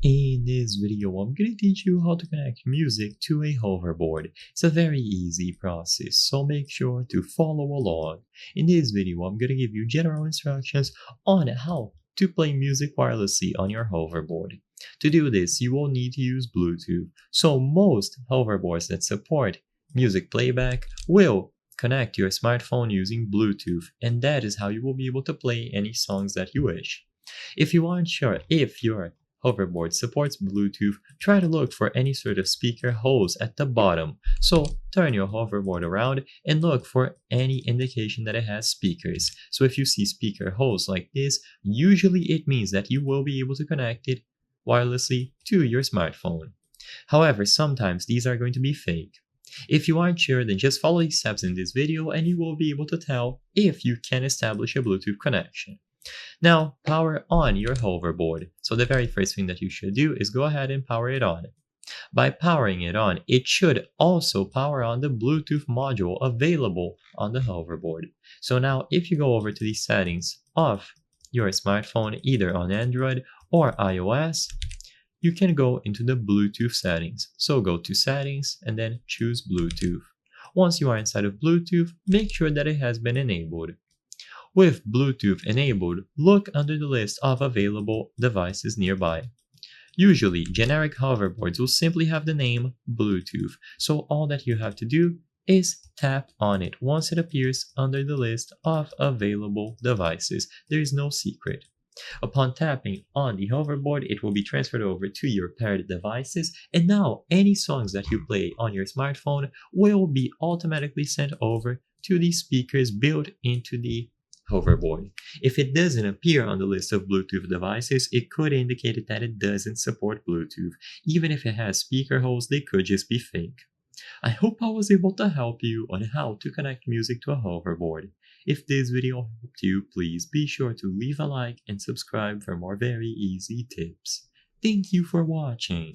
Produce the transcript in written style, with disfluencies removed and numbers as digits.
In this video, I'm going to teach you how to connect music to a hoverboard. It's a very easy process, so make sure to follow along. In this video, I'm going to give you general instructions on how to play music wirelessly on your hoverboard. To do this, you will need to use Bluetooth. So most hoverboards that support music playback will connect your smartphone using Bluetooth, and that is how you will be able to play any songs that you wish. If you aren't sure if your hoverboard supports Bluetooth, try to look for any sort of speaker holes at the bottom. So turn your hoverboard around and look for any indication that it has speakers. So if you see speaker holes like this, usually it means that you will be able to connect it wirelessly to your smartphone. However, sometimes these are going to be fake. If you aren't sure, then just follow these steps in this video and you will be able to tell if you can establish a Bluetooth connection. Now, power on your hoverboard. So the very first thing that you should do is go ahead and power it on. By powering it on, it should also power on the Bluetooth module available on the hoverboard. So now if you go over to the settings of your smartphone, either on Android or iOS, you can go into the Bluetooth settings. So go to settings and then choose Bluetooth. Once you are inside of Bluetooth, make sure that it has been enabled. With Bluetooth enabled, look under the list of available devices nearby. Usually, generic hoverboards will simply have the name Bluetooth, so all that you have to do is tap on it once it appears under the list of available devices. There is no secret. Upon tapping on the hoverboard, it will be transferred over to your paired devices, and now any songs that you play on your smartphone will be automatically sent over to the speakers built into the hoverboard. If it doesn't appear on the list of Bluetooth devices, it could indicate that it doesn't support Bluetooth. Even if it has speaker holes, they could just be fake. I hope I was able to help you on how to connect music to a hoverboard. If this video helped you, please be sure to leave a like and subscribe for more very easy tips. Thank you for watching.